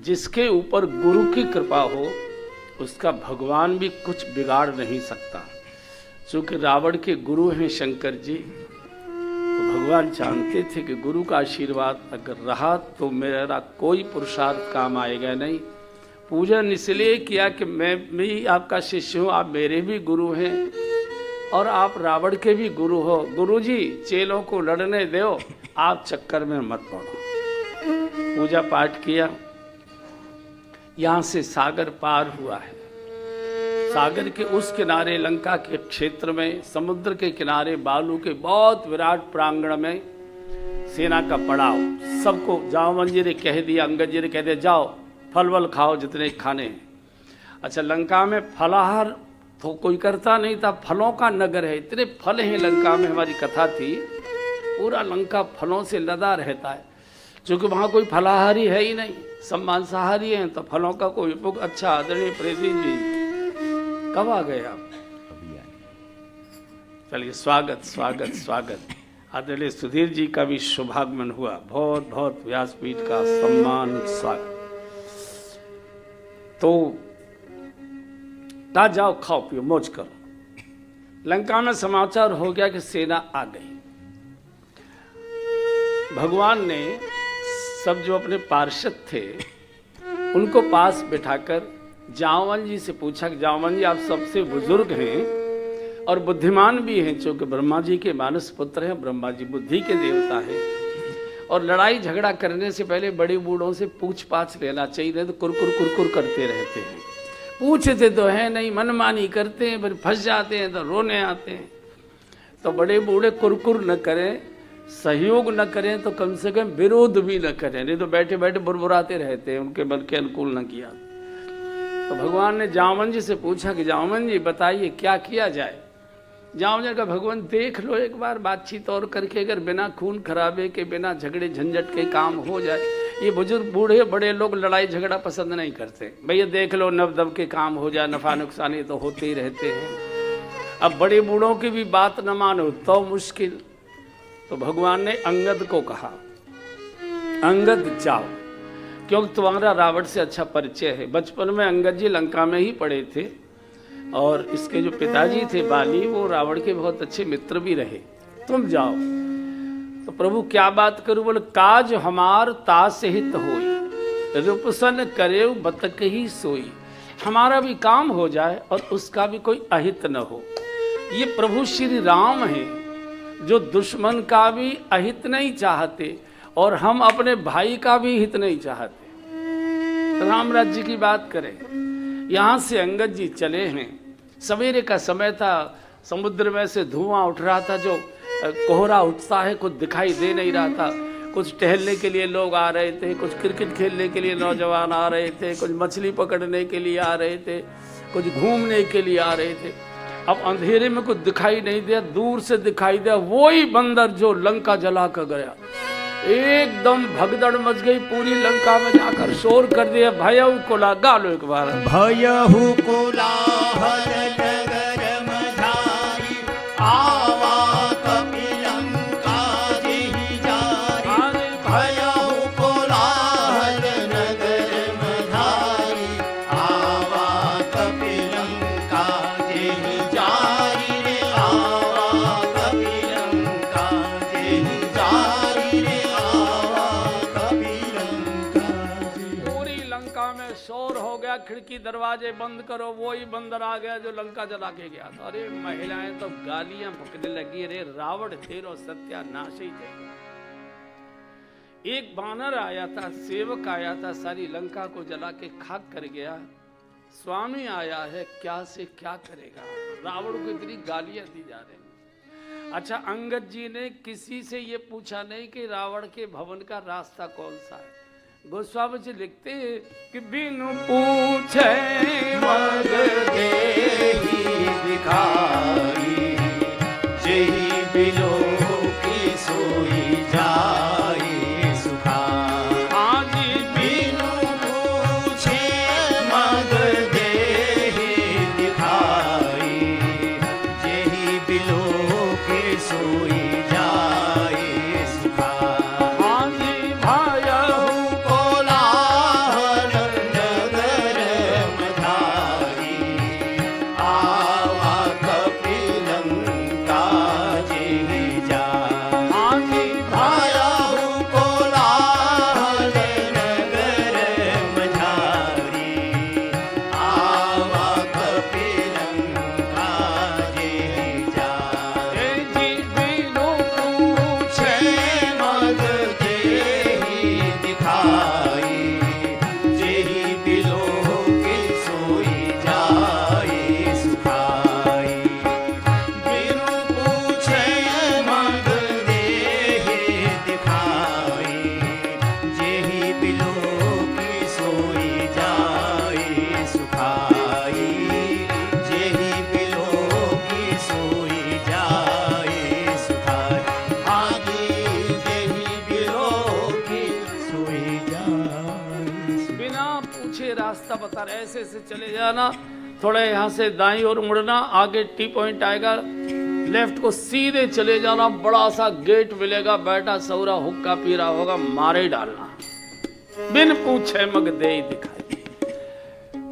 जिसके ऊपर गुरु की कृपा हो उसका भगवान भी कुछ बिगाड़ नहीं सकता। चूँकि रावण के गुरु हैं शंकर जी, तो भगवान जानते थे कि गुरु का आशीर्वाद अगर रहा तो मेरा कोई पुरुषार्थ काम आएगा नहीं। पूजन इसलिए किया कि मैं भी आपका शिष्य हूँ, आप मेरे भी गुरु हैं और आप रावण के भी गुरु हो। गुरु जी चेलों को लड़ने दो, आप चक्कर में मत पड़ो। पूजा पाठ किया, यहाँ से सागर पार हुआ है। सागर के उस किनारे लंका के क्षेत्र में समुद्र के किनारे बालू के बहुत विराट प्रांगण में सेना का पड़ाव। सबको जाओ, जी ने कह दिया, अंगद जी ने कह दिया जाओ फल वल खाओ जितने खाने हैं। अच्छा, लंका में फलाहार तो कोई करता नहीं था, फलों का नगर है, इतने फल हैं लंका में। हमारी कथा थी, पूरा लंका फलों से लदा रहता है, क्योंकि वहाँ कोई फलाहारी है ही नहीं, सब मांसाहारी हैं। तो फलों का कोई उपभोग। अच्छा आदरणीय प्रेसी जी कब आ गए आप? चलिए स्वागत स्वागत स्वागत। आदरणीय सुधीर जी का भी शुभागमन हुआ, बहुत बहुत व्यासपीठ का सम्मान स्वागत। तो ता जाओ खाओ पियो मौज करो। लंका में समाचार हो गया कि सेना आ गई। भगवान ने सब जो अपने पार्षद थे उनको पास बिठाकर जामवन जी से पूछा कि जामवन जी आप सबसे बुजुर्ग हैं और बुद्धिमान भी हैं, क्योंकि ब्रह्मा जी के मानस पुत्र हैं, ब्रह्मा जी बुद्धि के देवता हैं, और लड़ाई झगड़ा करने से पहले बड़े बूढ़ों से पूछ पाछ लेना चाहिए, नहीं तो कुरकुर करते रहते हैं। पूछते तो है नहीं, मनमानी करते हैं, फिर फंस जाते हैं तो रोने आते हैं। तो बड़े बूढ़े कुरकुर न करें, सहयोग न करें, तो कम से कम विरोध भी न करें, नहीं तो बैठे बैठे बुरबुराते रहते हैं, उनके बल के अनुकूल न किया। तो भगवान ने जामवन जी से पूछा कि जामवन जी बताइए क्या किया जाए। जामवन जी का भगवान देख लो एक बार बातचीत और करके, अगर बिना खून खराबे के, बिना झगड़े झंझट के काम हो जाए। ये बुजुर्ग बूढ़े बड़े लोग लड़ाई झगड़ा पसंद नहीं करते। भैया देख लो नब दब के काम हो जाए, नफा नुकसानी तो होते ही रहते हैं। अब बड़े बूढ़ों की भी बात न मानो तो मुश्किल। तो भगवान ने अंगद को कहा, अंगद जाओ, क्योंकि तुम्हारा रावण से अच्छा परिचय है। बचपन में अंगद जी लंका में ही पढ़े थे और इसके जो पिताजी थे बाली, वो रावण के बहुत अच्छे मित्र भी रहे। तुम जाओ। तो प्रभु क्या बात करूं? बोले काज हमार तास हित होई, रूपसन करे बतक ही सोई। हमारा भी काम हो जाए और उसका भी कोई अहित न हो। ये प्रभु श्री राम हैं जो दुश्मन का भी अहित नहीं चाहते और हम अपने भाई का भी हित नहीं चाहते। राम राज्य की बात करें, यहाँ से अंगद जी चले हैं। सवेरे का समय था, समुद्र में से धुआं उठ रहा था, जो कोहरा उठता है कुछ दिखाई दे नहीं रहा था। कुछ टहलने के लिए लोग आ रहे थे, कुछ क्रिकेट खेलने के लिए नौजवान आ रहे थे, कुछ मछली पकड़ने के लिए आ रहे थे, कुछ घूमने के लिए आ रहे थे। अब अंधेरे में कुछ दिखाई नहीं दिया, दूर से दिखाई दिया वही बंदर जो लंका जला कर गया। एकदम भगदड़ मच गई पूरी लंका में, जाकर शोर कर दिया, भयहु कोला। गा लो एक बार। भयहु कोलाहल नगर मझारी, आवा कपिलंका जेहि जारी। भयहु कोलाहल नगर मझारी, आवा कपिलंका जेहि जारी रे। आवा कपिलंका जेहि जारी रे। पूरी लंका में शोर हो गया, खिड़की दरवाजे बंद करो, वही बंदर आ गया जो लंका जला के गया था। अरे महिलाएं तो गालियां बकने लगी, अरे रावण तेरो सत्यानाश ही थे। एक बानर आया था, सेवक आया था, सारी लंका को जला के खाक कर गया। स्वामी आया है, क्या से क्या करेगा। रावण को इतनी गालियां दी जा रही। अच्छा, अंगद जी ने किसी से ये पूछा नहीं कि रावण के भवन का रास्ता कौन सा है। गोस्वामी जी लिखते हैं कि बिनु पूछे मग देहि दिखाई, जेहि बिलो की सोई जाए सुखा। आज बिनु पूछे मग देहि दिखाई, जेहि बिलो की सोई जाए सुखा। आज भयहु कोलाहल बिना पूछे रास्ता बता रहे, ऐसे ऐसे चले जाना, थोड़ा यहाँ से दाईं ओर मुड़ना, आगे टी पॉइंट आएगा, लेफ्ट को सीधे चले जाना, बड़ा सा गेट मिलेगा, बैठा सौरा हुक्का पी रहा होगा, मारे डालना, बिन पूछे मग दे दिखाई।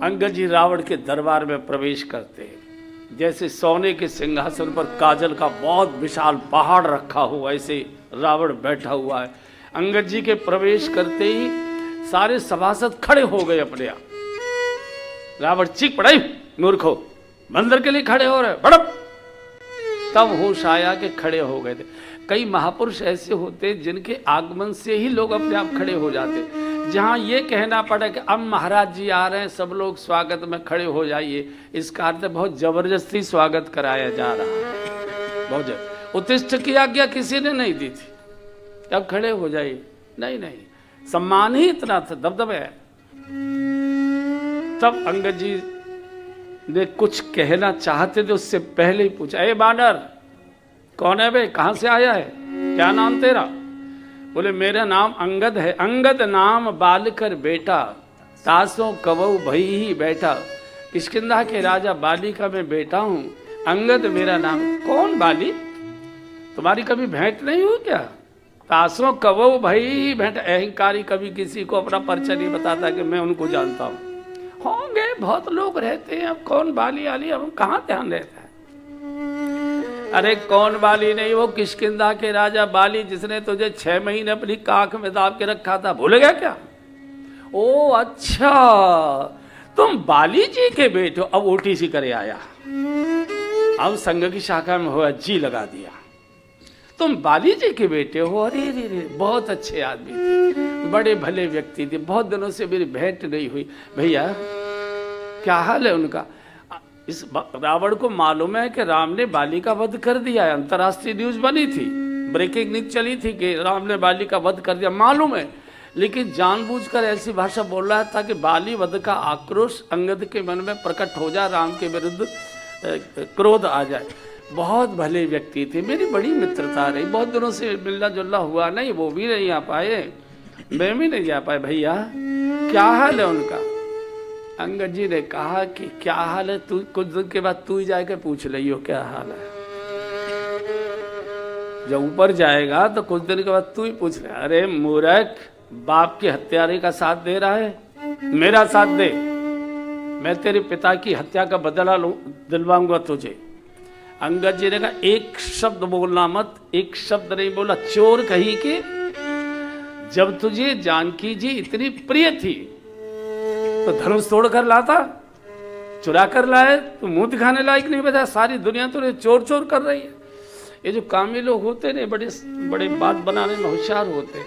अंगद जी रावण के दरबार में प्रवेश करते हैं, जैसे सोने के सिंहासन पर काजल का बहुत विशाल पहाड़ रखा हुआ, ऐसे रावण बैठा हुआ है। अंगद जी के प्रवेश करते ही सारे सभासद खड़े हो गए अपने आप। रावण चीख पड़ा, मूर्खो, मंदिर के लिए खड़े हो रहे, बड़प। तब होश आया कि खड़े हो गए थे। कई महापुरुष ऐसे होते जिनके आगमन से ही लोग अपने आप खड़े हो जाते। जहां ये कहना पड़ा कि अब महाराज जी आ रहे हैं, सब लोग स्वागत में खड़े हो जाइए, इसका अर्थ बहुत जबरदस्ती स्वागत कराया जा रहा है। बहुत उत्तिष्ठ की आज्ञा किसी ने नहीं दी थी, अब खड़े हो जाइए, नहीं नहीं, सम्मान ही इतना था, दबदबे है। तब अंगद जी ने कुछ कहना चाहते थे, उससे पहले ही पूछा, ए बानर, कौन है बे, कहां से आया है, क्या नाम तेरा? बोले मेरा नाम अंगद है। अंगद नाम बालकर बेटा, तासों कवऊ भई ही बैठा। किष्किंधा के राजा बाली का मैं बेटा हूं, अंगद मेरा नाम। कौन बाली, तुम्हारी कभी भेंट नहीं हुई क्या? तासों कवऊ भई ही भेंट। अहंकारी कभी किसी को अपना परिचय नहीं बताता कि मैं उनको जानता हूं। होंगे, बहुत लोग रहते हैं, अब कौन बाली आली, अब कहाँ ध्यान रहता है। अरे कौन बाली नहीं, वो किष्किंधा के राजा बाली, जिसने तुझे 6 महीने अपनी काख में दाब के रखा था, भूल गया क्या? ओ अच्छा, तुम बाली जी के बेटे हो। अब ओटीसी करे आया, अब संघ की शाखा में हुआ, जी लगा दिया, तुम बाली जी के बेटे हो। अरे रे रे, बहुत अच्छे आदमी थे, बड़े भले व्यक्ति थे, बहुत दिनों से मेरी भेंट नहीं हुई। भैया क्या हाल है उनका? इस रावण को मालूम है कि राम ने बाली का वध कर दिया है, अंतर्राष्ट्रीय न्यूज बनी थी, ब्रेकिंग न्यूज चली थी कि राम ने बाली का वध कर दिया, मालूम है, लेकिन जानबूझकर ऐसी भाषा बोल रहा था कि बाली वध का आक्रोश अंगद के मन में प्रकट हो जाए, राम के विरुद्ध क्रोध आ जाए। बहुत भले व्यक्ति थे, मेरी बड़ी मित्रता रही, बहुत दिनों से मिलना जुलना हुआ नहीं, वो भी नहीं आ पाए, मैं भी नहीं जा पाए। भैया क्या हाल है उनका? अंगद जी ने कहा कि क्या हाल है, तू कुछ दिन के बाद तू ही जाके पूछ लियो क्या हाल है। जब ऊपर जाएगा तो कुछ दिन के बाद तू ही पूछ ले। अरे मूर्ख, बाप की हत्यारे का साथ दे रहा है, मेरा साथ दे, मैं तेरे पिता की हत्या का बदला दिलवाऊंगा तुझे। अंगद जी ने कहा एक शब्द बोलना मत, एक शब्द नहीं बोला। चोर कही कि जब तुझे जानकी जी इतनी प्रिय थी तो धनुष तोड़ कर लाता, चुरा कर लाए तो मुंह दिखाने लायक नहीं बचा, सारी दुनिया तो चोर चोर कर रही है। ये जो कामी लोग होते ने, बड़े बड़े बात बनाने में होशियार होते।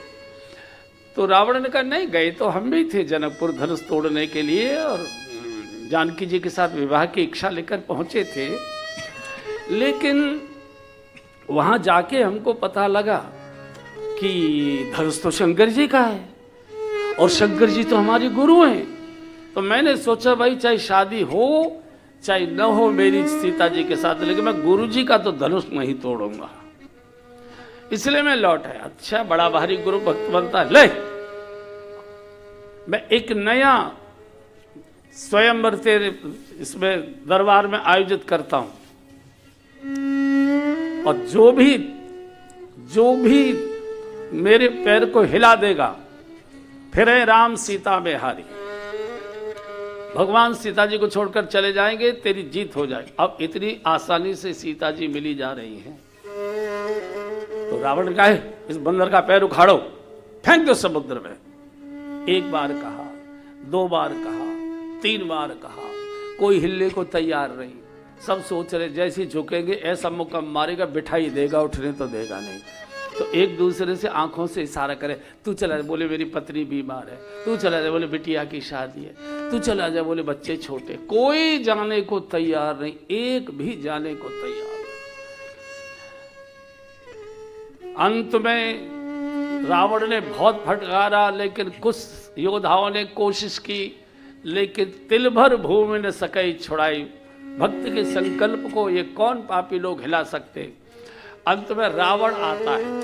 तो रावण ने कहा नहीं, गए तो हम भी थे जनकपुर धनुष तोड़ने के लिए, और जानकी जी के साथ विवाह की इच्छा लेकर पहुंचे थे, लेकिन वहां जाके हमको पता लगा कि धनुष तो शंकर जी का है, और शंकर जी तो हमारे गुरु हैं। तो मैंने सोचा भाई चाहे शादी हो चाहे न हो मेरी सीता जी के साथ, लेकिन मैं गुरु जी का तो धनुष नहीं तोड़ूंगा, इसलिए मैं लौट आया। अच्छा, बड़ा भारी गुरु भक्त बनता है, ले मैं एक नया स्वयंवर तेरे इसमें दरबार में आयोजित करता हूं, और जो भी मेरे पैर को हिला देगा, फिर राम सीता में हारी, भगवान सीता जी को छोड़कर चले जाएंगे, तेरी जीत हो जाएगी। अब इतनी आसानी से सीता जी मिली जा रही हैं, तो रावण ने कहा इस बंदर का पैर उखाड़ो, फेंक दो समुद्र में। एक बार कहा, 2 बार कहा, 3 बार कहा, कोई हिलने को तैयार नहीं। सब सोच रहे जैसे झुकेंगे ऐसा मुक्का मारेगा, बिठाई देगा, उठने तो देगा नहीं। तो एक दूसरे से आंखों से इशारा करे, तू चला जा, बोले मेरी पत्नी बीमार है, तू चला जा, बोले बिटिया की शादी है, तू चला जा, बोले बच्चे छोटे। कोई जाने को तैयार नहीं, एक भी जाने को तैयार नहीं। अंत में रावण ने बहुत फटकारा, लेकिन कुछ योद्धाओं ने कोशिश की, लेकिन तिल भर भूमि न सके छुड़ाई। भक्त के संकल्प को ये कौन पापी लोग हिला सकते। अंत में रावण आता है,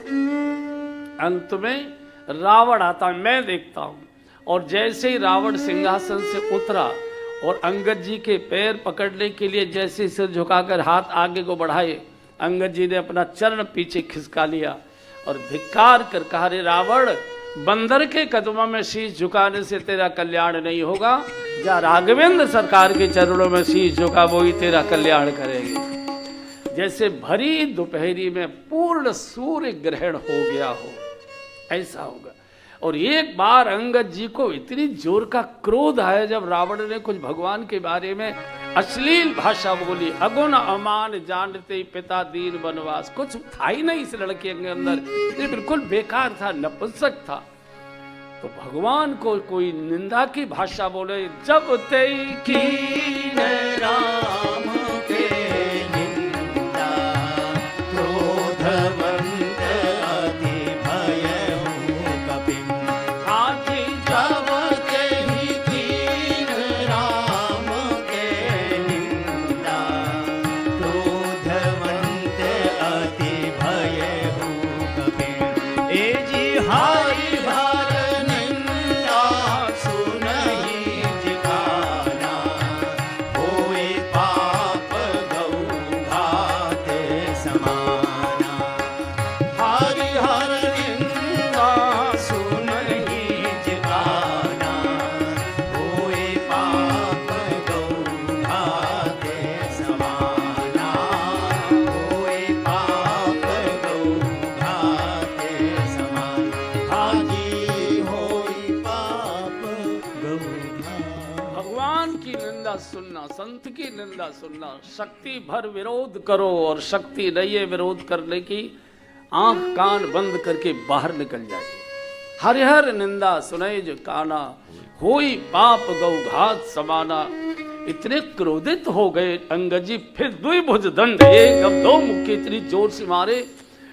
अंत में रावण आता है, मैं देखता हूं, और जैसे ही रावण सिंहासन से उतरा और अंगद जी के पैर पकड़ने के लिए जैसे सिर झुकाकर हाथ आगे को बढ़ाए, अंगद जी ने अपना चरण पीछे खिसका लिया और धिक्कार कर कहा, रे रावण, बंदर के कदमों में शीश झुकाने से तेरा कल्याण नहीं होगा, जा राघवेंद्र सरकार के चरणों में शीश झुका, वो ही तेरा कल्याण करेंगे। जैसे भरी दोपहरी में पूर्ण सूर्य ग्रहण हो गया हो, ऐसा होगा। और एक बार अंगद जी को इतनी जोर का क्रोध आया जब रावण ने कुछ भगवान के बारे में अश्लील भाषा बोली। अगुण अमान जानते पिता दीन वनवास, कुछ था ही नहीं इस लड़के के अंदर, ये बिल्कुल बेकार था, नपुंसक था। तो भगवान को कोई निंदा की भाषा बोले, जब ते की राम के निंदा क्रोधवंत अति भयहु कपिम। आखि जब ते कीन राम के निंदा क्रोधवंत अति भयहु कपिम। ए जी हारी भार निंदा सुनहि जिगाना, होए पाप गौ घात समाना। हारि हर निंदा सुनहि जिगाना, होए पाप गौ घात समाना। होए पाप गौ घात समाना। हाजी होई पाप गौ घात। भगवान की निंदा सुनना, संत की निंदा सुनना, शक्ति भर विरोध करो और शक्ति नहीं है विरोध करने की, आंख कान बंद करके बाहर निकल जाइए। हरिहर निंदा सुने जो काना, होई पाप गौ घात समाना। इतने क्रोधित हो गए अंगद जी, फिर द्विभुज दंड, एक अब दो मुक्के इतनी जोर से मारे,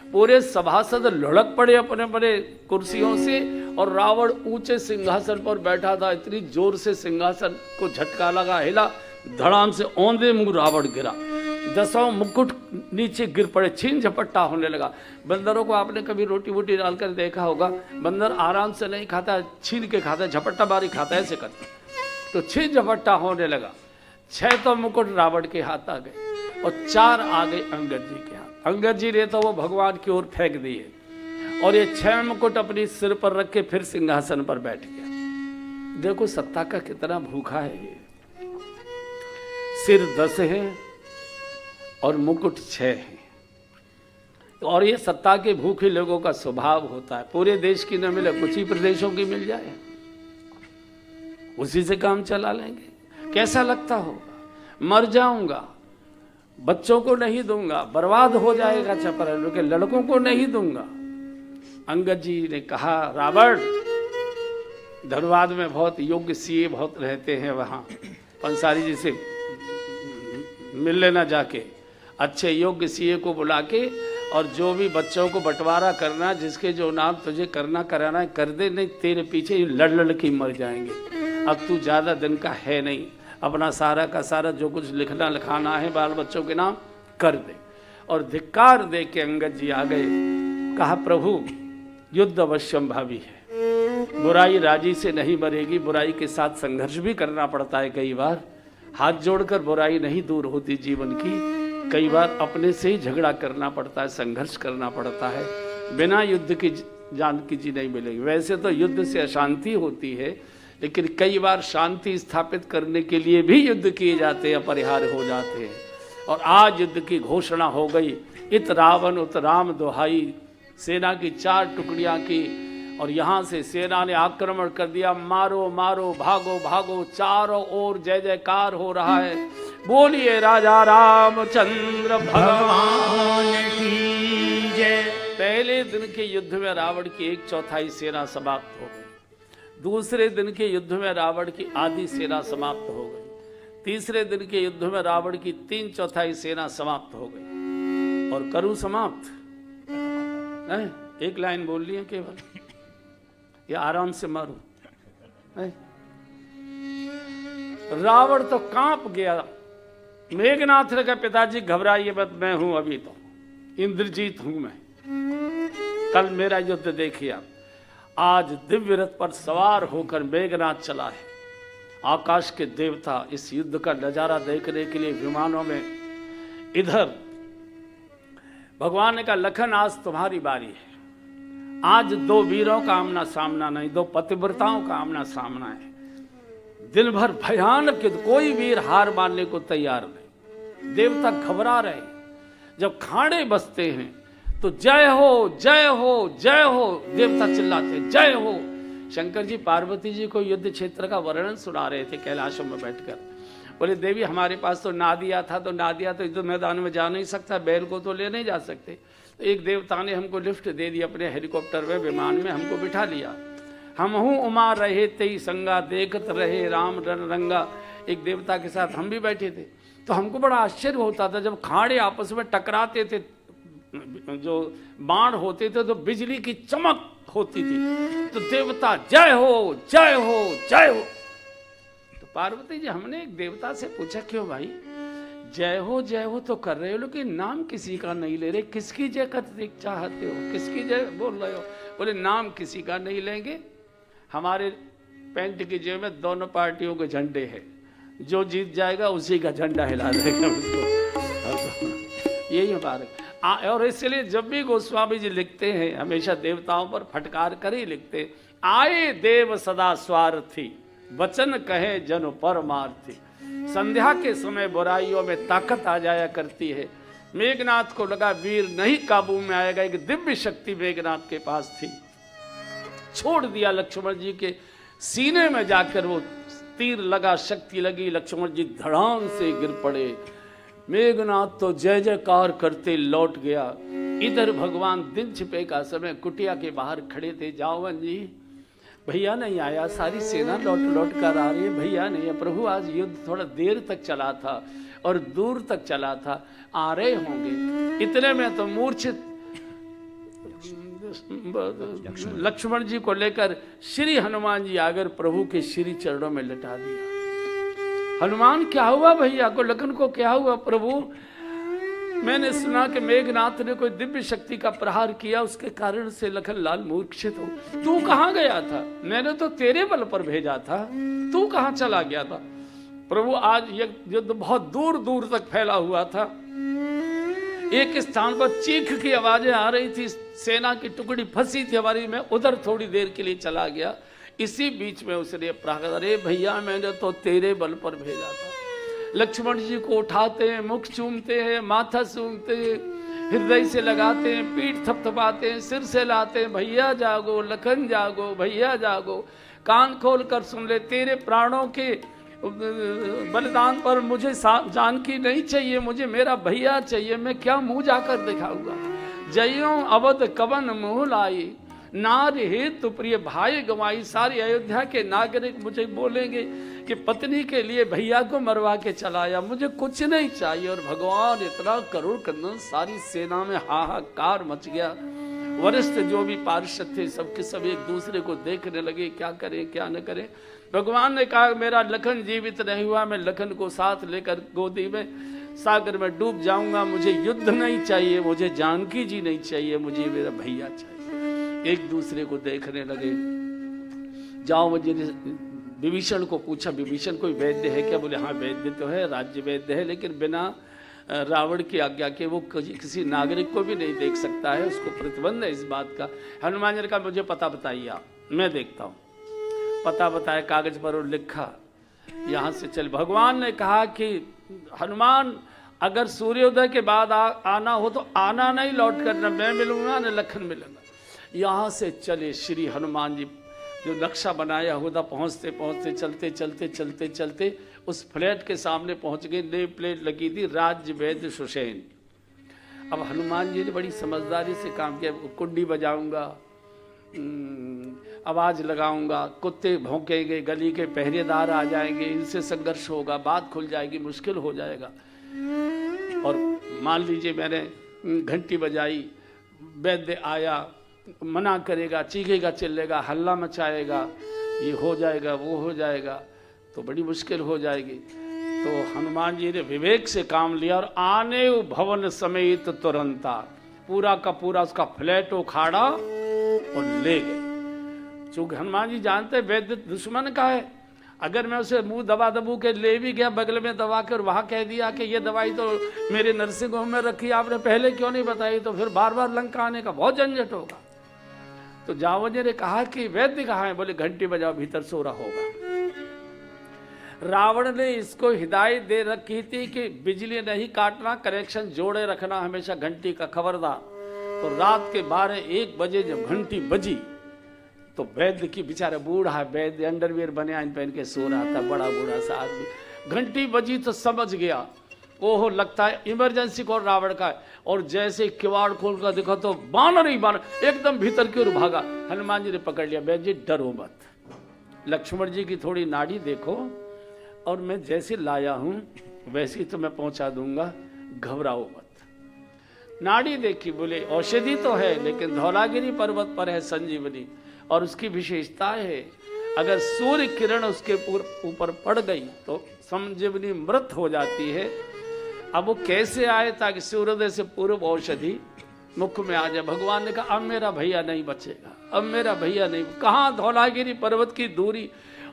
पूरे सभासद लुढ़क पड़े अपने अपने कुर्सियों से। और रावण ऊंचे सिंहासन पर बैठा था, इतनी जोर से सिंहासन को झटका लगा, हिला, धड़ाम से औंधे मुंह रावण गिरा, 10 मुकुट नीचे गिर पड़े, छीन झपट्टा होने लगा। बंदरों को आपने कभी रोटी वोटी डालकर देखा होगा, बंदर आराम से नहीं खाता, छीन के खाता, झपट्टा बारी खाता, ऐसे करता। तो छीन झपट्टा होने लगा। 6 तो मुकुट रावण के हाथ आ गए और 4 आ गए अंगद जी के हाथ। अंगद जी ने तो वो भगवान की ओर फेंक दिए और ये 6 मुकुट अपनी सिर पर रख के फिर सिंहासन पर बैठ गया। देखो सत्ता का कितना भूखा है ये। सिर 10 है और मुकुट 6 है। और ये सत्ता के भूखे लोगों का स्वभाव होता है, पूरे देश की न मिले, कुछ ही प्रदेशों की मिल जाए, उसी से काम चला लेंगे। कैसा लगता होगा, मर जाऊंगा, बच्चों को नहीं दूंगा, बर्बाद हो जाएगा चपर के, लड़कों को नहीं दूंगा। अंगद जी ने कहा, रावण, धनबाद में बहुत योग्य सीए बहुत रहते हैं, वहां पंसारी जी से मिल लेना जाके, अच्छे योग्य सीए को बुला के, और जो भी बच्चों को बंटवारा करना, जिसके जो नाम तुझे करना कराना है कर दे, नहीं तेरे पीछे लड़ लड़ के मर जाएंगे। अब तू ज़्यादा दिन का है नहीं, अपना सारा का सारा जो कुछ लिखना लिखाना है बाल बच्चों के नाम कर दे। और धिक्कार दे के अंगद जी आ गए। कहा, प्रभु युद्ध अवश्यम भावी है, बुराई राजी से नहीं मरेगी, बुराई के साथ संघर्ष भी करना पड़ता है। कई बार हाथ जोड़कर बुराई नहीं दूर होती जीवन की, कई बार अपने से ही झगड़ा करना पड़ता है, संघर्ष करना पड़ता है। बिना युद्ध की जानकी जी नहीं मिलेगी। वैसे तो युद्ध से अशांति होती है, लेकिन कई बार शांति स्थापित करने के लिए भी युद्ध किए जाते हैं, अपरिहार्य हो जाते हैं। और आज युद्ध की घोषणा हो गई। इत रावण उत राम दुहाई, सेना की 4 टुकड़ियां की और यहाँ से सेना ने आक्रमण कर दिया। मारो मारो, भागो भागो, चारों ओर जय जयकार हो रहा है। बोलिए राजा रामचंद्र भगवान की जय। पहले दिन के युद्ध में रावण की 1/4 सेना समाप्त हो गई। दूसरे दिन के युद्ध में रावण की आधी सेना समाप्त हो गई। तीसरे दिन के युद्ध में रावण की 3/4 सेना समाप्त हो गई। और करूं समाप्त? नहीं, एक लाइन बोल ली है केवल, या आराम से मारूं? रावण तो कांप गया। मेघनाथ ने कहा, पिताजी घबराइए मत, मैं हूं, अभी तो इंद्रजीत हूं मैं, कल मेरा युद्ध देखिए आप। आज दिव्य रथ पर सवार होकर मेघनाथ चला है। आकाश के देवता इस युद्ध का नजारा देखने के लिए विमानों में इधर भगवान ने कहा, लखन आज तुम्हारी बारी है। आज दो वीरों का आमना सामना नहीं, दो पतिव्रताओं का आमना सामना है। दिन भर भयानक युद्ध, कोई वीर हार मानने को तैयार नहीं। देवता घबरा रहे। जब खाड़े बसते हैं तो जय हो जय हो जय हो, देवता चिल्लाते जय हो। शंकर जी पार्वती जी को युद्ध क्षेत्र का वर्णन सुना रहे थे कैलाशों में बैठकर। बोले, देवी हमारे पास तो नादिया था, तो नादिया तो युद्ध मैदान में जा नहीं सकता, बैल को तो ले नहीं जा सकते। तो एक देवता ने हमको लिफ्ट दे दी, अपने हेलीकॉप्टर में विमान में हमको बिठा लिया। हम हूँ उमा रहे तेई संगा, देखत रहे राम रन रंगा। एक देवता के साथ हम भी बैठे थे। तो हमको बड़ा आश्चर्य होता था जब खाड़े आपस में टकराते थे, जो बाण होते थे तो बिजली की चमक होती थी, तो देवता जय हो जय हो जय हो। तो पार्वती जी, हमने एक देवता से पूछा, क्यों भाई जय हो तो कर रहे हो, लेकिन नाम किसी का नहीं ले रहे, किसकी जय करते चाहते हो, किसकी जय बोल रहे हो? बोले, नाम किसी का नहीं लेंगे, हमारे पैंट की जेब में दोनों पार्टियों के झंडे हैं, जो जीत जाएगा उसी का झंडा हिला देगा उसको। यही हमारे और इसलिए जब भी गोस्वामी जी लिखते हैं हमेशा देवताओं पर फटकार कर ही लिखते, आए देव सदा स्वार्थी, वचन कहे जन परमार्थी। संध्या के समय बुराइयों में ताकत आ जाया करती है। मेघनाथ को लगा वीर नहीं काबू में आएगा, एक दिव्य शक्ति मेघनाथ के पास थी। छोड़ दिया लक्ष्मण जी के सीने में जाकर, वो तीर लगा, शक्ति लगी, लक्ष्मण जी धड़ाम से गिर पड़े। मेघनाथ तो जय जयकार करते लौट गया। इधर भगवान दिन छिपे का समय कुटिया के बाहर खड़े थे। जाओवन जी, भैया नहीं आया, सारी सेना लौट लौट कर आ रही है, भैया नहीं है। प्रभु आज युद्ध थोड़ा देर तक चला था और दूर तक चला था, आ रहे होंगे। इतने में तो मूर्छित लक्ष्मण जी को लेकर श्री हनुमान जी आकर प्रभु के श्री चरणों में लटा दिया। हनुमान, क्या हुआ भैया को, लखन को क्या हुआ? प्रभु, मैंने सुना कि मेघनाथ ने कोई दिव्य शक्ति का प्रहार किया, उसके कारण से लखन लाल मूर्छित हो। तू कहां गया था? मैंने तो तेरे बल पर भेजा था, तू कहां चला गया था? प्रभु, आज ये युद्ध बहुत दूर दूर तक फैला हुआ था। एक स्थान पर चीख की आवाजें आ रही थी, सेना की टुकड़ी फंसी थी हमारी, मैं उधर थोड़ी देर के लिए चला गया। इसी बीच में उसने प्रहार, अरे भैया मैंने तो तेरे बल पर भेजा था। लक्ष्मण जी को उठाते हैं, मुख चूमते हैं, माथा चूमते हैं, हृदय से लगाते हैं, पीठ थपथपाते हैं, सिर से लाते हैं, भैया जागो, लखन जागो, भैया जागो, कान खोल कर सुन ले, तेरे प्राणों के बलिदान पर मुझे जानकी नहीं चाहिए, मुझे मेरा भैया चाहिए। मैं क्या मुंह जाकर दिखाऊंगा? जयों अवध कवन मुँह लाई, नार हेतु प्रिय भाई गवाई। सारी अयोध्या के नागरिक मुझे बोलेंगे कि पत्नी के लिए भैया को मरवा के चलाया, मुझे कुछ नहीं चाहिए। और भगवान इतना करुण कंदन, सारी सेना में हाहाकार मच गया। वरिष्ठ जो भी पार्षद थे सबके सब एक दूसरे को देखने लगे, क्या करें क्या न करें। भगवान ने कहा, मेरा लखन जीवित नहीं हुआ, मैं लखन को साथ लेकर गोदी में सागर में डूब जाऊंगा। मुझे युद्ध नहीं चाहिए, मुझे जानकी जी नहीं चाहिए, मुझे मेरा भैया चाहिए। एक दूसरे को देखने लगे। जाओ मुझे विभीषण को पूछा, विभीषण कोई वैद्य है क्या? बोले, हाँ वैद्य तो है, राज्य वैद्य है, लेकिन बिना रावण की आज्ञा के वो किसी नागरिक को भी नहीं देख सकता है, उसको प्रतिबंध है इस बात का। हनुमान जी ने कहा, मुझे पता बताइए आप, मैं देखता हूँ। पता बताया, कागज पर लिखा, यहाँ से चल। भगवान ने कहा कि हनुमान, अगर सूर्योदय के बाद आना हो तो आना, नहीं लौट करना, मैं मिलूंगा न लखन मिलूंगा। यहाँ से चले श्री हनुमान जी, जो नक्शा बनाया होता, पहुँचते पहुँचते चलते चलते चलते चलते उस फ्लैट के सामने पहुँच गए। नेम प्लेट लगी थी, राज्य वैद्य सुषेण। अब हनुमान जी ने बड़ी समझदारी से काम किया। कुंडी बजाऊंगा, आवाज़ लगाऊंगा, कुत्ते भौंकेंगे, गली के पहरेदार आ जाएंगे, इनसे संघर्ष होगा, बात खुल जाएगी, मुश्किल हो जाएगा। और मान लीजिए मैंने घंटी बजाई, वैद्य आया, मना करेगा, चीखेगा, चिल्लेगा, हल्ला मचाएगा, ये हो जाएगा वो हो जाएगा, तो बड़ी मुश्किल हो जाएगी। तो हनुमान जी ने विवेक से काम लिया और आने भवन समेत तुरंता पूरा का पूरा उसका फ्लैट उखाड़ा और ले गए। चूंकि हनुमान जी जानते वैद्य दुश्मन का है, अगर मैं उसे मुंह दबा दबू के ले भी गया बगल में दबा कर वहाँ कह दिया कि ये दवाई तो मेरे नर्सिंग होम में रखी, आपने पहले क्यों नहीं बताई, तो फिर बार बार लंका आने का बहुत झंझट होगा। तो जावंजी ने कहा कि वैद्य कहाँ है, बोले घंटी बजाओ भीतर सो रहा होगा। रावण ने इसको हिदायत दे रखी थी कि बिजली नहीं काटना, कनेक्शन जोड़े रखना हमेशा घंटी का, खबरदार। तो रात के 12-1 बजे जब घंटी बजी तो वैद्य की, बेचारा बूढ़ा है वैद्य, अंडरवियर बनियान पहन के सो रहा था, बड़ा बूढ़ा सा आदमी। घंटी बजी तो समझ गया, ओहो लगता है इमरजेंसी कॉल रावण का है। और जैसे किवाड़ खोल कर देखा तो बानर ही बानर एकदम भीतर की ओर भागा। हनुमान जी ने पकड़ लिया, वैद्य जी डरो मत, लक्ष्मण जी की थोड़ी नाड़ी देखो और मैं जैसे लाया हूं वैसे ही तो मैं पहुंचा दूंगा, घबराओ मत। नाड़ी देखी, बोले औषधि तो है लेकिन धौलागिरी पर्वत पर है संजीवनी, और उसकी विशेषता है अगर सूर्य किरण उसके ऊपर पड़ गई तो संजीवनी मृत हो जाती है। अब वो कैसे आए, ताकि सूर्योदय से पूर्व औषधि मुख में आ जाए। भगवान ने कहा अब मेरा भैया नहीं बचेगा, अब मेरा भैया नहीं। कहाँ धौलागिरी पर्वत की दूरी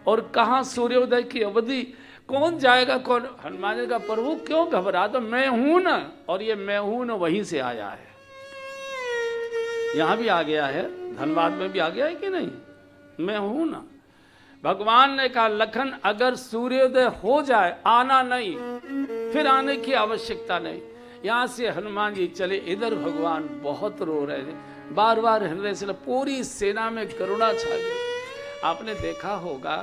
और कहाँ सूर्योदय की अवधि, कौन जाएगा कौन। हनुमान जी का प्रभु क्यों घबरा, तो मैं हूं ना, और ये मैं हूं ना वहीं से आया है। यहां भी आ गया है, धनबाद में भी आ गया है कि नहीं, मैं हूं ना। भगवान ने कहा लखन अगर सूर्योदय हो जाए आना नहीं, फिर आने की आवश्यकता नहीं। यहां से हनुमान जी चले, इधर भगवान बहुत रो रहे थे, बार बार हृदय से, पूरी सेना में करुणा छा गई। आपने देखा होगा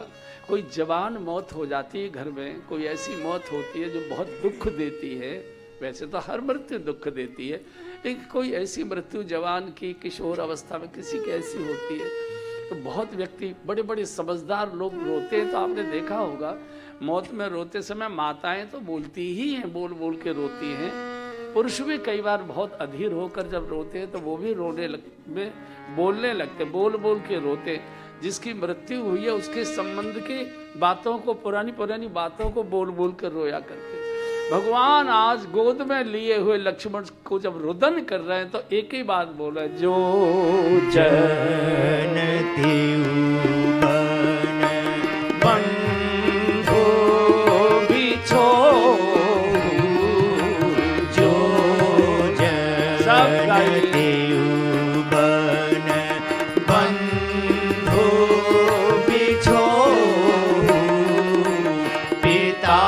कोई जवान मौत हो जाती है घर में, कोई ऐसी मौत होती है जो बहुत दुख देती है, वैसे तो हर मृत्यु दुख देती है, लेकिन कोई ऐसी मृत्यु जवान की, किशोर अवस्था में किसी की ऐसी होती है तो बहुत व्यक्ति, बड़े बड़े समझदार लोग रोते हैं। तो आपने देखा होगा मौत में रोते समय माताएं तो बोलती ही हैं, बोल बोल के रोती हैं। पुरुष भी कई बार बहुत अधीर होकर जब रोते हैं तो वो भी बोलने लगते, बोल बोल के रोते। जिसकी मृत्यु हुई है उसके संबंध की बातों को, पुरानी पुरानी बातों को बोल बोल कर रोया करते। भगवान आज गोद में लिए हुए लक्ष्मण को जब रुदन कर रहे हैं तो एक ही बात बोल रहे, जो जन बंधु बिछो, जो जन बंधु बिछो, पिता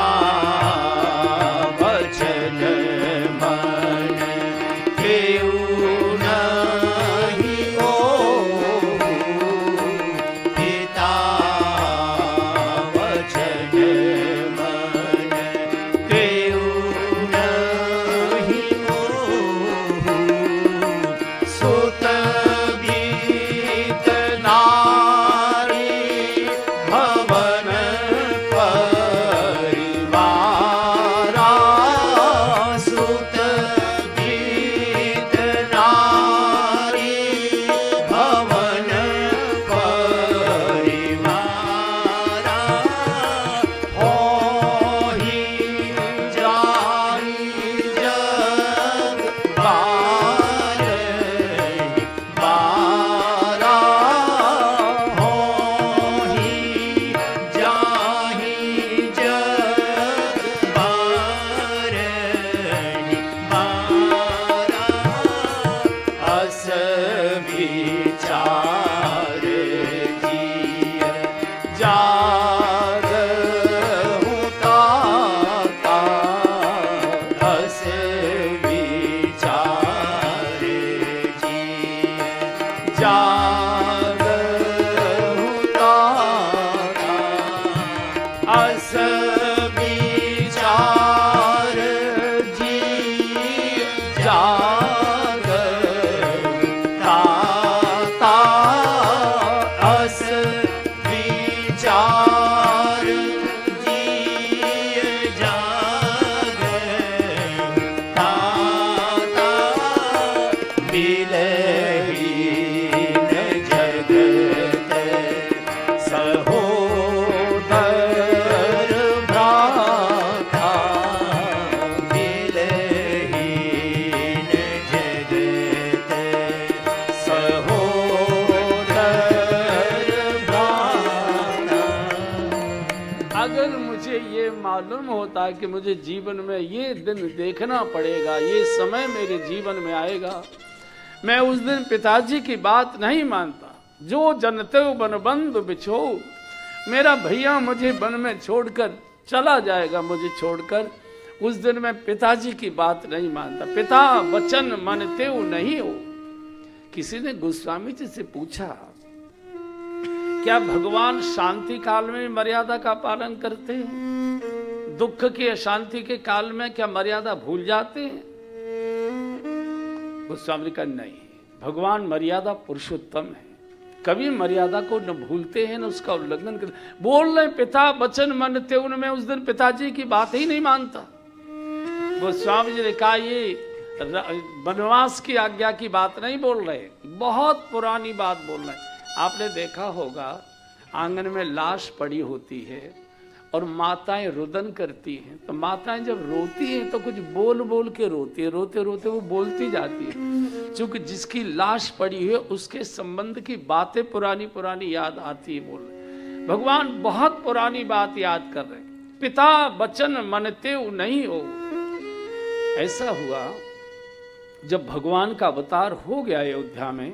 सहोदर भ्रा मुझे ये मालूम होता कि मुझे जीवन में ये दिन देखना पड़ेगा, ये समय मेरे जीवन में आएगा, मैं उस दिन पिताजी की बात नहीं मानता। जो जनते बन बंधु बिछो, मेरा भैया मुझे वन में छोड़कर चला जाएगा, मुझे छोड़कर, उस दिन मैं पिताजी की बात नहीं मानता। पिता वचन मानते हो नहीं हो। किसी ने गोस्वामी जी से पूछा, क्या भगवान शांति काल में मर्यादा का पालन करते हैं? दुख के अशांति के काल में क्या मर्यादा भूल जाते हैं? गोस्वामी का नहीं, भगवान मर्यादा पुरुषोत्तम है, कभी मर्यादा को न भूलते हैं न उसका उल्लंघन करते। बोल रहे पिता वचन मानते, उनमें उस दिन पिताजी की बात ही नहीं मानता। गोस्वामी जी ने कहा ये वनवास की आज्ञा की बात नहीं बोल रहे, बहुत पुरानी बात बोल रहे। आपने देखा होगा आंगन में लाश पड़ी होती है और माताएं रुदन करती हैं, तो माताएं जब रोती हैं तो कुछ बोल बोल के रोती है, रोते रोते वो बोलती जाती है, क्योंकि जिसकी लाश पड़ी है उसके संबंध की बातें पुरानी पुरानी याद आती है। बोल भगवान बहुत पुरानी बात याद कर रहे, पिता वचन मानते नहीं हो। ऐसा हुआ जब भगवान का अवतार हो गया अयोध्या में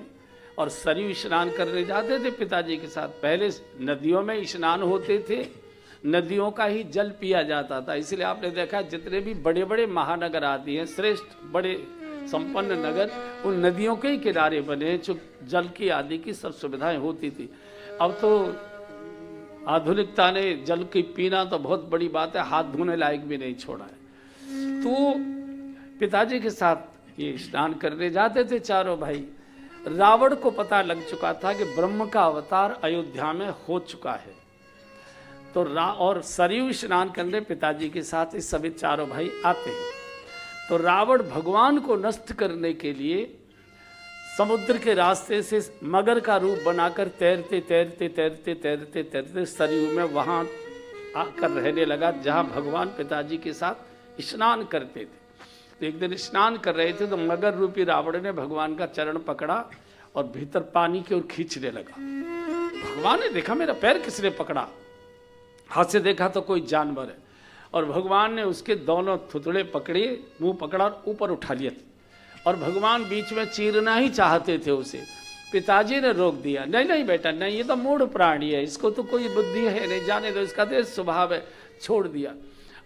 और सरयू स्नान करने जाते थे पिताजी के साथ। पहले नदियों में स्नान होते थे, नदियों का ही जल पिया जाता था। इसलिए आपने देखा जितने भी बड़े बड़े महानगर आदि हैं, श्रेष्ठ बड़े संपन्न नगर, उन नदियों के ही किनारे बने, जो जल की आदि की सब सुविधाएं होती थी। अब तो आधुनिकता ने जल की पीना तो बहुत बड़ी बात है, हाथ धोने लायक भी नहीं छोड़ा है। तो पिताजी के साथ ये स्नान करने जाते थे चारों भाई। रावण को पता लग चुका था कि ब्रह्म का अवतार अयोध्या में हो चुका है, तो और सरयू स्नान करने पिताजी के साथ इस सभी चारों भाई आते हैं। तो रावण भगवान को नष्ट करने के लिए समुद्र के रास्ते से मगर का रूप बनाकर तैरते तैरते तैरते तैरते तैरते सरयू में वहां आकर रहने लगा, जहां भगवान पिताजी के साथ स्नान करते थे। तो एक दिन स्नान कर रहे थे तो मगर रूपी रावण ने भगवान का चरण पकड़ा और भीतर पानी की ओर खींचने लगा। भगवान ने देखा मेरा पैर किसने पकड़ा, हाथ से देखा तो कोई जानवर है, और भगवान ने उसके दोनों थुथड़े पकड़े, मुंह पकड़ा और ऊपर उठा लिया, और भगवान बीच में चीरना ही चाहते थे उसे। पिताजी ने रोक दिया, नहीं नहीं बेटा नहीं, ये तो मूढ़ प्राणी है, इसको तो कोई बुद्धि है नहीं, जाने दो, इसका तो स्वभाव है, छोड़ दिया।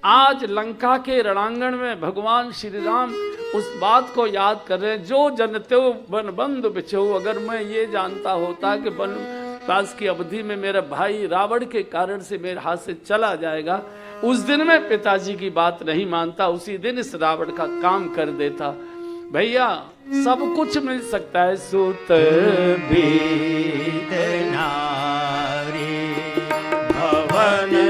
आज लंका के रणांगण में भगवान श्री राम उस बात को याद कर रहे हैं, जो जनते वन बंधु बिछो। अगर मैं ये जानता होता कि वनवास की अवधि में मेरा भाई रावण के कारण से मेरे हाथ से चला जाएगा, उस दिन मैं पिताजी की बात नहीं मानता, उसी दिन इस रावण का काम कर देता। भैया सब कुछ मिल सकता है, सुत बीत नारी भवन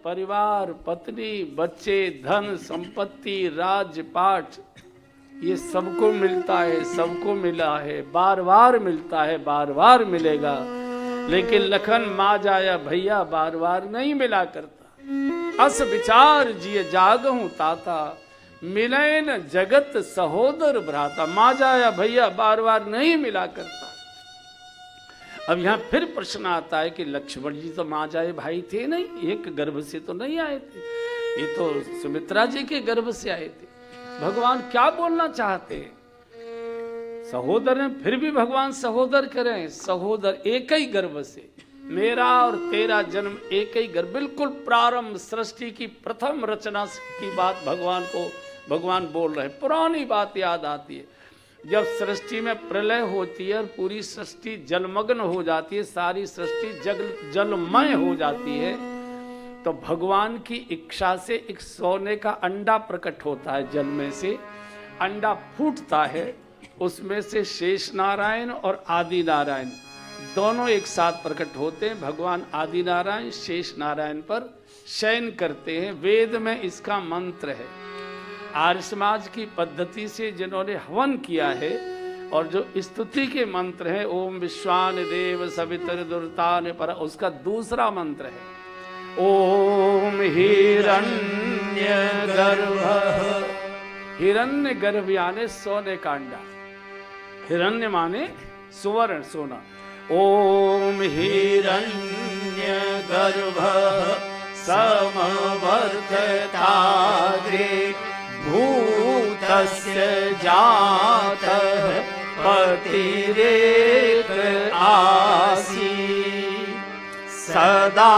परिवार, पत्नी, बच्चे, धन, संपत्ति, राजपाट ये सबको मिलता है, सबको मिला है, बार बार मिलता है, बार बार मिलेगा। लेकिन लखन माँ जाया भैया बार बार नहीं मिला करता। अस विचार जिय जागहूं ताता, मिले न जगत सहोदर भ्राता। माँ जाया भैया बार बार नहीं मिला करता। अब यहाँ फिर प्रश्न आता है कि लक्ष्मण जी तो माँ जाए भाई थे नहीं, एक गर्भ से तो नहीं आए थे, ये तो सुमित्रा जी के गर्भ से आए थे। भगवान क्या बोलना चाहते हैं? सहोदर हैं, फिर भी भगवान सहोदर करें, सहोदर एक ही गर्भ से। मेरा और तेरा जन्म एक ही गर्भ, बिल्कुल प्रारंभ सृष्टि की प्रथम रचना की बात भगवान बोल रहे हैं। पुरानी बात याद आती है, जब सृष्टि में प्रलय होती है और पूरी सृष्टि जलमग्न हो जाती है, सारी सृष्टि जलमय हो जाती है, तो भगवान की इच्छा से एक सोने का अंडा प्रकट होता है। जल में से अंडा फूटता है, उसमें से शेष नारायण और आदि नारायण दोनों एक साथ प्रकट होते हैं। भगवान आदि नारायण शेष नारायण पर शयन करते हैं। वेद में इसका मंत्र है। आर्य समाज की पद्धति से जिन्होंने हवन किया है और जो स्तुति के मंत्र है, ओम विश्वान देव सवितर दुर्तान पर, उसका दूसरा मंत्र है ओम हिरण्य गर्भ। हिरण्य गर्भ यानी सोने का अंडा, हिरण्य माने सुवर्ण सोना। ओम हिरण्य गर्भ समवर्तताग्रे भूतस्य जातः पतिरेक आसी सदा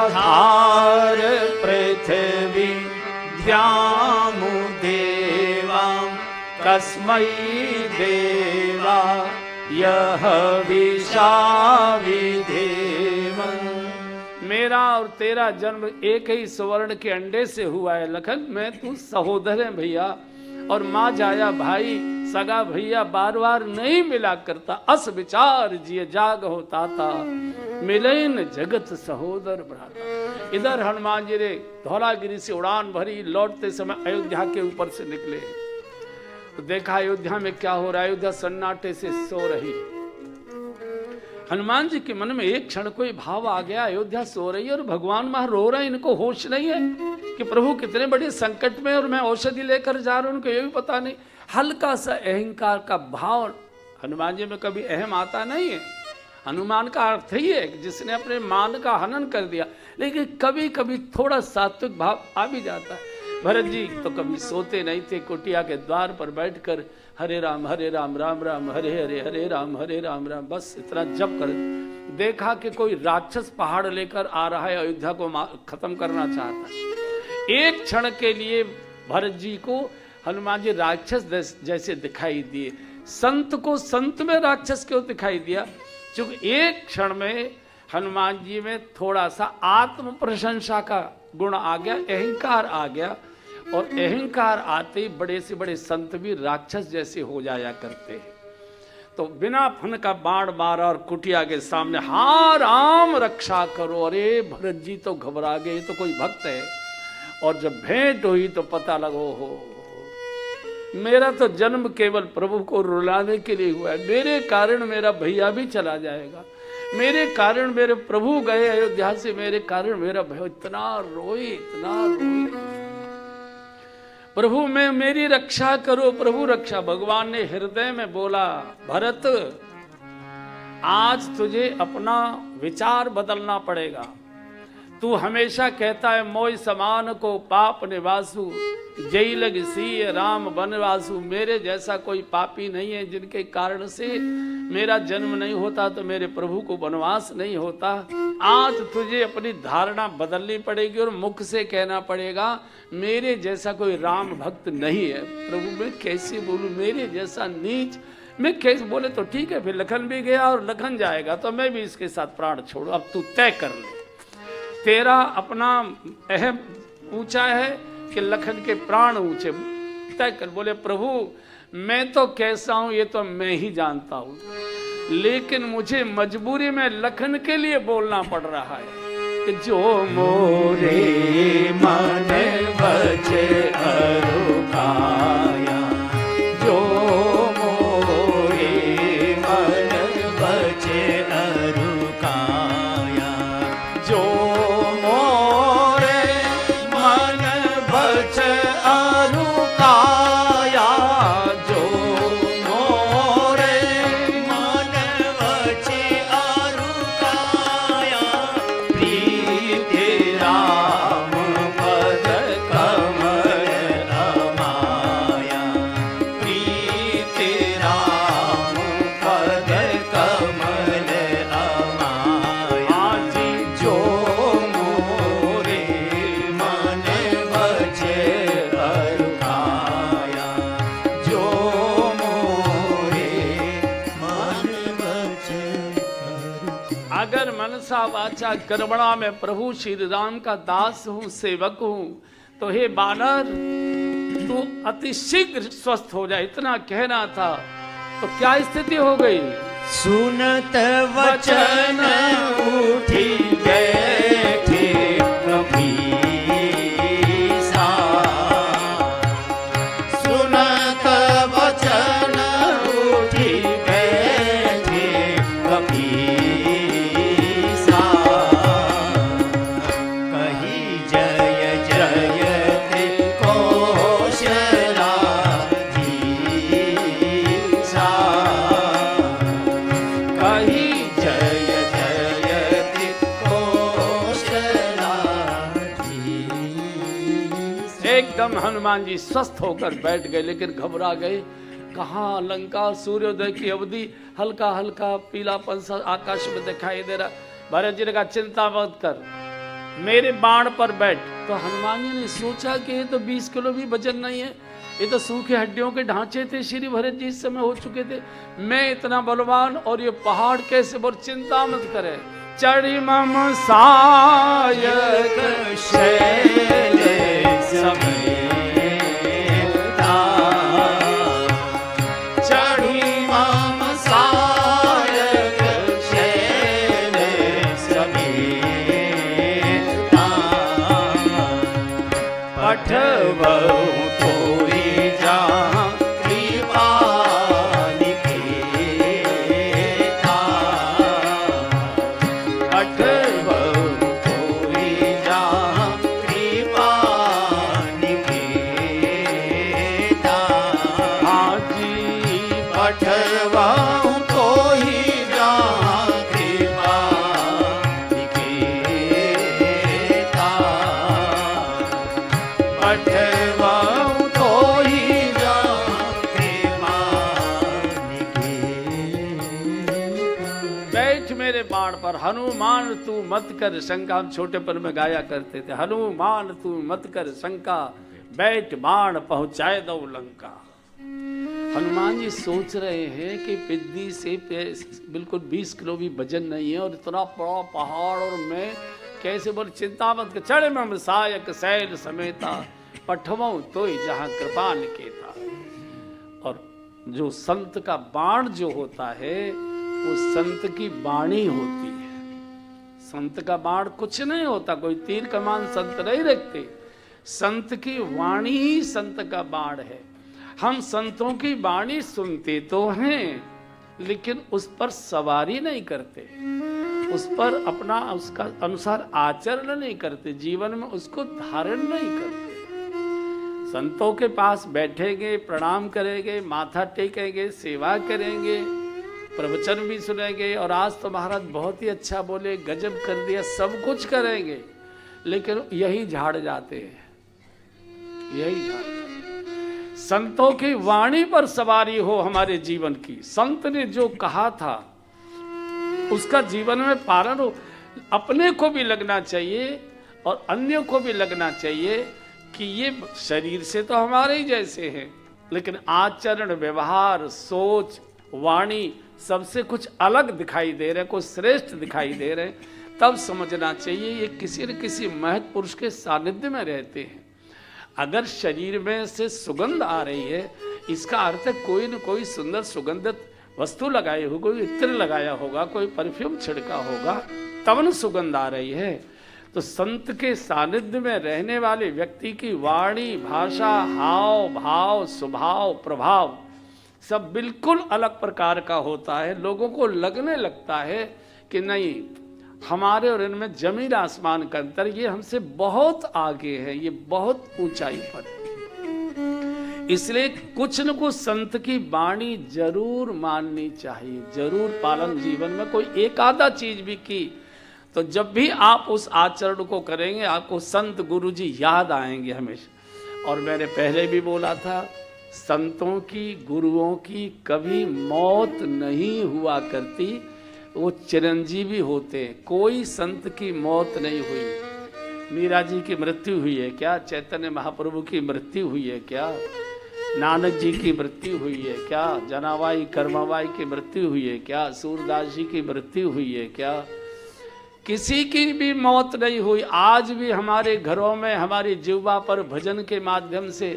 धार पृथ्वी द्यामु देवां कस्मै देवा यह विशा विधेमं। मेरा और तेरा जन्म एक ही स्वर्ण के अंडे से हुआ है लखन। मैं तू सहोदर है भैया, और माँ जाया भाई, सगा भैया बार बार नहीं मिला करता। अस विचार जिय जाग हो ताता, मिले न जगत सहोदर भ्राता। इधर हनुमान जी ने धौलागिरी से उड़ान भरी, लौटते समय अयोध्या के ऊपर से निकले तो देखा अयोध्या में क्या हो रहा है। अयोध्या सन्नाटे से सो रही। हनुमान जी के मन में एक क्षण कोई भाव आ गया, अयोध्या सो रही है और भगवान वहां रो रहे हैं। इनको होश नहीं है कि प्रभु कितने बड़े संकट में और मैं औषधि लेकर जा रहा हूं, उनको ये भी पता नहीं। हल्का सा अहंकार का भाव हनुमान जी में कभी अहम आता नहीं है। हनुमान का अर्थ ही है कि जिसने अपने मान का हनन कर दिया, लेकिन कभी कभी थोड़ा सात्विक भाव आ भी जाता है। भरत जी तो कभी सोते नहीं थे, कुटिया के द्वार पर बैठकर हरे राम राम राम हरे हरे, हरे राम राम बस इतना जप कर। देखा कि कोई राक्षस पहाड़ लेकर आ रहा है, अयोध्या को खत्म करना चाहता है। एक क्षण के लिए भरत जी को हनुमान जी राक्षस जैसे दिखाई दिए। संत को संत में राक्षस क्यों दिखाई दिया? क्योंकि एक क्षण में हनुमान जी में थोड़ा सा आत्म प्रशंसा का गुण आ गया, अहंकार आ गया, और अहंकार आते ही बड़े से बड़े संत भी राक्षस जैसे हो जाया करते हैं। तो बिना फन का बाण मारा और कुटिया के सामने हाँ राम रक्षा करो। अरे भरत जी तो घबरा गए, तो कोई भक्त है। और जब भेंट हुई तो पता लगो हो मेरा तो जन्म केवल प्रभु को रुलाने के लिए हुआ है। मेरे कारण मेरा भैया भी चला जाएगा, मेरे कारण मेरे प्रभु गए अयोध्या से, मेरे कारण मेरा भैया इतना रोई, इतना रोई। प्रभु में मेरी रक्षा करो, प्रभु रक्षा। भगवान ने हृदय में बोला, भरत आज तुझे अपना विचार बदलना पड़ेगा। तू हमेशा कहता है मोय समान को पाप निवासु, जय लग सी राम बनवासु। मेरे जैसा कोई पापी नहीं है जिनके कारण से मेरा जन्म नहीं होता, तो मेरे प्रभु को वनवास नहीं होता। आज तुझे अपनी धारणा बदलनी पड़ेगी और मुख से कहना पड़ेगा मेरे जैसा कोई राम भक्त नहीं है। प्रभु मैं कैसे बोलूं, मेरे जैसा नीच मैं कैसे? बोले तो ठीक है, फिर लखन भी गया और लखन जाएगा तो मैं भी इसके साथ प्राण छोड़ू। अब तू तय कर ले, तेरा अपना अहम ऊंचा है कि लखन के प्राण ऊंचे, तय कर। बोले प्रभु मैं तो कैसा हूं ये तो मैं ही जानता हूं, लेकिन मुझे मजबूरी में लखन के लिए बोलना पड़ रहा है कि जो मोरे मन बचे अरुकाया, मनसा वाचा कर्मणा में प्रभु श्री राम का दास हूँ, सेवक हूँ। तो हे बानर, तू अति शीघ्र स्वस्थ हो जाए, इतना कहना था। तो क्या स्थिति हो गई? सुनत वचन उठी बैठे कपीसा। सुनत वचन उठी बैठे कपीसा। कही जय जयते कौशला धीसा। कही जय जयते कौशला धीसा। एकदम हनुमान जी स्वस्थ होकर बैठ गए, लेकिन घबरा गए। कहाँ लंका सूर्योदय की अवधि, हल्का हल्का पीलापन सा आकाश में दिखाई दे रहा। भरत जी ने कहा चिंता मत कर, मेरे बाण पर बैठ। तो हनुमान जी ने सोचा कि ये तो 20 किलो भी वजन नहीं है, ये तो सूखे हड्डियों के ढांचे थे। श्री भरत जी इस समय हो चुके थे, मैं इतना बलवान और ये पहाड़ कैसे? बोल चिंता मत करे। चढ़ी मम सायक शैल समेता। चढ़ी मम सायक शैल समेता। पठबहु तोहि जहाँ कृपा निकेता। पठबहु तोहि जहाँ कृपा निकेता। हाजी पठबहु तोहि जहाँ कृपा निकेता। पठबहु तोहि जहाँ कृपा निकेता। बैठ मेरे बाण पर, हनुमान तू मत कर शंका। हम छोटेपन में गाया करते थे, हनुमान तू मत कर शंका, बैठ बाण पहुंचाए दो लंका। हनुमान जी सोच रहे हैं कि पिद्दी से बिल्कुल 20 किलो भी वजन नहीं है, और इतना बड़ा पहाड़, और मैं कैसे? बोल चिंता मत कर। चढ़े मम सायक शैल समेता। पठवऊं तो ही जहाँ कृपा निकेता। और जो संत का बाण जो होता है, वो संत की वाणी होती है। संत का बाण कुछ नहीं होता, कोई तीर कमान संत नहीं रखते। संत की वाणी ही संत का बाण है। हम संतों की वाणी सुनते तो हैं, लेकिन उस पर सवारी नहीं करते, उस पर अपना उसका अनुसार आचरण नहीं करते, जीवन में उसको धारण नहीं करते। संतों के पास बैठेंगे, प्रणाम करेंगे, माथा टेकेंगे, सेवा करेंगे, प्रवचन भी सुनेंगे, और आज तो महाराज बहुत ही अच्छा बोले, गजब कर दिया, सब कुछ करेंगे, लेकिन यही झाड़ जाते हैं, यही झाड़ जाते हैं। संतों की वाणी पर सवारी हो हमारे जीवन की। संत ने जो कहा था उसका जीवन में पालन हो। अपने को भी लगना चाहिए और अन्य को भी लगना चाहिए कि ये शरीर से तो हमारे ही जैसे हैं, लेकिन आचरण, व्यवहार, सोच, वाणी सबसे कुछ अलग दिखाई दे रहे, कुछ श्रेष्ठ दिखाई दे रहे। तब समझना चाहिए ये किसी न किसी महत् पुरुष के सानिध्य में रहते हैं। अगर शरीर में से सुगंध आ रही है, इसका अर्थ है कोई न कोई सुंदर सुगंधित वस्तु लगाई होगी, कोई इत्र लगाया होगा, कोई परफ्यूम छिड़का होगा, तब न सुगंध आ रही है। तो संत के सानिध्य में रहने वाले व्यक्ति की वाणी, भाषा, हाव भाव, स्वभाव, प्रभाव सब बिल्कुल अलग प्रकार का होता है। लोगों को लगने लगता है कि नहीं, हमारे और इनमें जमीन आसमान का अंतर, ये हमसे बहुत आगे है, ये बहुत ऊंचाई पर है। इसलिए कुछ न कुछ संत की वाणी जरूर माननी चाहिए, जरूर पालन। जीवन में कोई एक आधा चीज भी की तो जब भी आप उस आचरण को करेंगे, आपको संत गुरुजी याद आएंगे हमेशा। और मैंने पहले भी बोला था, संतों की, गुरुओं की कभी मौत नहीं हुआ करती, वो चिरंजीवी होते हैं। कोई संत की मौत नहीं हुई। मीरा जी की मृत्यु हुई है क्या? चैतन्य महाप्रभु की मृत्यु हुई है क्या? नानक जी की मृत्यु हुई है क्या? जनाबाई कर्माबाई की मृत्यु हुई है क्या? सूरदास जी की मृत्यु हुई है क्या? किसी की भी मौत नहीं हुई। आज भी हमारे घरों में हमारी जिह्वा पर भजन के माध्यम से,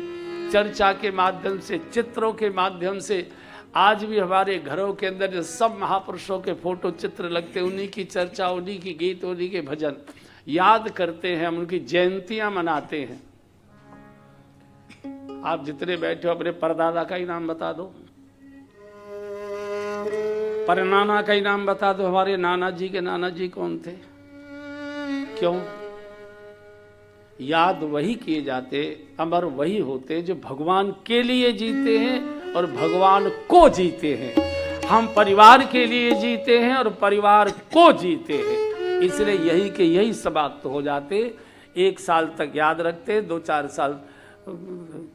चर्चा के माध्यम से, चित्रों के माध्यम से आज भी हमारे घरों के अंदर जो सब महापुरुषों के फोटो चित्र लगते, उन्हीं की चर्चा, उन्हीं की गीत, उन्हीं के भजन याद करते हैं, हम उनकी जयंतियां मनाते हैं। आप जितने बैठे हो अपने परदादा का ही नाम बता दो, परनाना का ही नाम बता दो। हमारे नाना जी के नाना जी कौन थे? क्यों? याद वही किए जाते, अमर वही होते जो भगवान के लिए जीते हैं और भगवान को जीते हैं। हम परिवार के लिए जीते हैं और परिवार को जीते हैं, इसलिए यही के यही समाप्त हो जाते। 1 साल तक याद रखते, 2-4 साल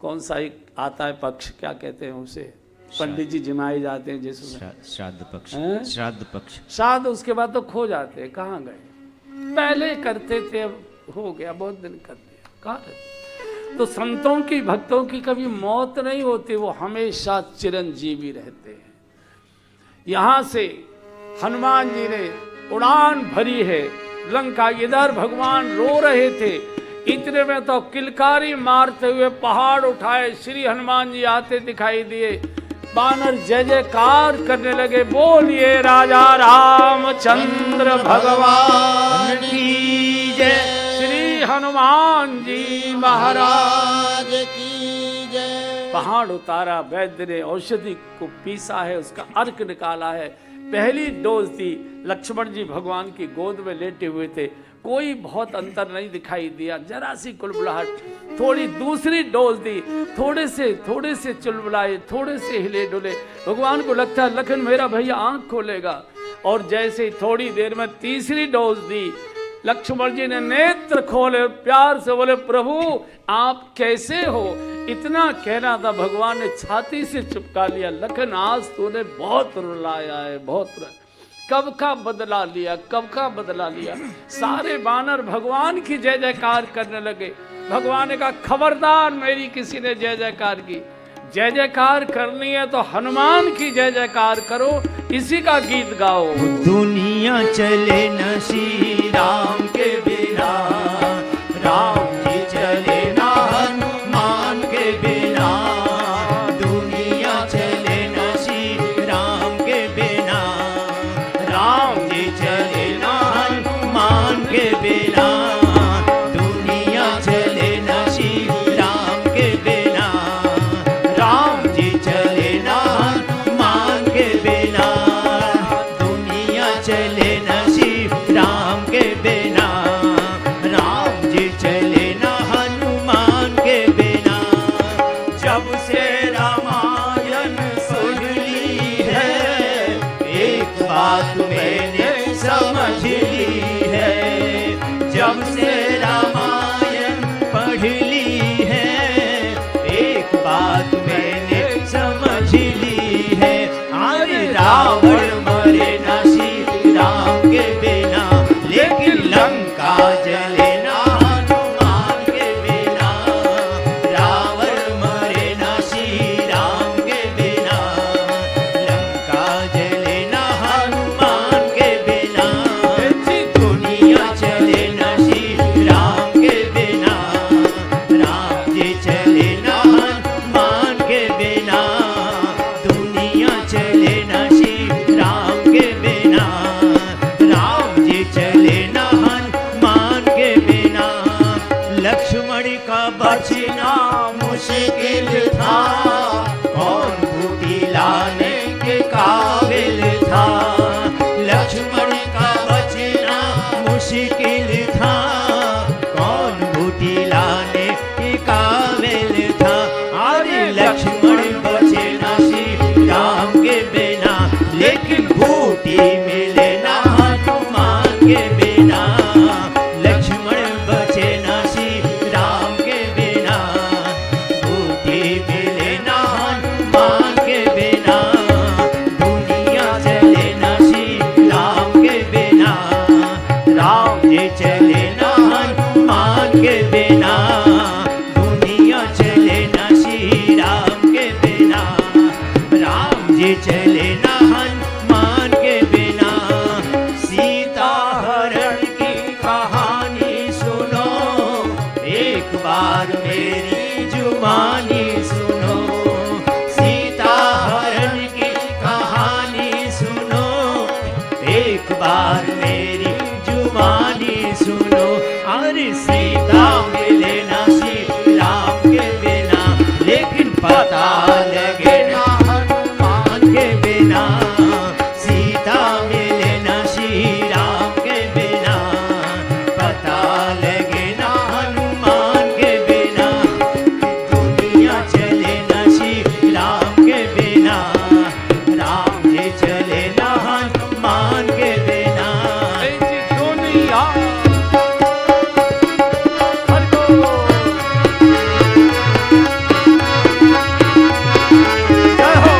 कौन सा एक आता है पक्ष, क्या कहते हैं उसे, पंडित जी जिमाए जाते हैं जिसमें श्राद्ध पक्ष, श्राद्ध पक्ष, श्राद्ध, उसके बाद तो खो जाते हैं, कहाँ गए? पहले करते थे, अब हो गया, बहुत दिन कर दिया, कहाँ रहते? तो संतों की, भक्तों की कभी मौत नहीं होती, वो हमेशा चिरंजीवी रहते हैं। यहाँ से हनुमान जी ने उड़ान भरी है लंका, इधर भगवान रो रहे थे, इतने में तो किलकारी मारते हुए पहाड़ उठाए श्री हनुमान जी आते दिखाई दिए। बानर जय जयकार करने लगे, बोलिए राजा रामचंद्र भगवान की जय, श्री हनुमान जी महाराज की जय। पहाड़ उतारा, वैद्य ने औषधि को पीसा है, उसका अर्क निकाला है। पहली डोज दी, लक्ष्मण जी भगवान की गोद में लेटे हुए थे, कोई बहुत अंतर नहीं दिखाई दिया, जरा सी कुलबुलाहट। थोड़ी दूसरी डोज दी, थोड़े से चुलबुलाए, थोड़े से हिले डुले, भगवान को लगता है लखन मेरा भैया आंख खोलेगा। और जैसे थोड़ी देर में तीसरी डोज दी, लक्ष्मण जी ने नेत्र खोले, प्यार से बोले प्रभु आप कैसे हो? इतना कहना था, भगवान ने छाती से चिपका लिया, लखन आज तूने बहुत रुलाया है, बहुत रुलाया। कब का बदला लिया, कब का बदला लिया। सारे बानर भगवान की जय जयकार करने लगे। भगवान ने कहा खबरदार मेरी किसी ने जय जयकार की, जय जयकार करनी है तो हनुमान की जय जयकार करो, इसी का गीत गाओ। दुनिया चले न श्री राम के बिना, राम जी चले ना हनुमान के बिना। दुनिया चले न श्री राम के बिना, राम जी चले ना हनुमान के बिना। दुनिया चले न श्री राम के बिना, राम जी चले ना हनुमान के बिना। दुनिया चले न श्री राम के बिना, राम जी चले ना हनुमान के बिना। जब से रामायण सुन ली है, एक बात मैंने समझ ली है। जब से रामायण पढ़ ली है, एक बात मैंने समझ ली है। अरे रावण मरे ना श्री राम के बिना, लेकिन लंका जले ना हनुमान के बिना। रावण मरे ना श्री राम के बिना, लंका जले ना हनुमान के बिना। दुनिया चले ना श्री राम के बिना, राम जी चले ना हनुमान के बिना। दुनिया चले ना श्री राम के बिना, राम जी चले ना हनुमान के बिना। लक्ष्मण का बचना मुश्किल था, कौन बूटी लाने के काबिल था। लक्ष्मण का बचना मुश्किल था, कौन बूटी लाने के काबिल था। अरे लक्ष्मण बचे ना श्री राम के बिना, लेकिन बूटी मिले ना हनुमान के बिना। लक्ष्मण बचे ना श्री राम के बिना, बूटी मिले ना हनुमान के बिना। दुनिया चले ना श्री राम के बिना, राम जी चले ना हनुमान के बिना। दुनिया चले ना श्री राम के बिना, राम जी चले ना हनुमान के बिना। सीता हरण राम के बिना, राम जी चले ना हनुमान के बिना। जी दुनिया हर को जय हो।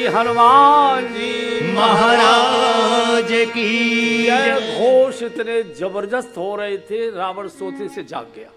हनुमान जी महाराज की यह घोष इतने जबरदस्त हो रहे थे, रावण सोते से जाग गया।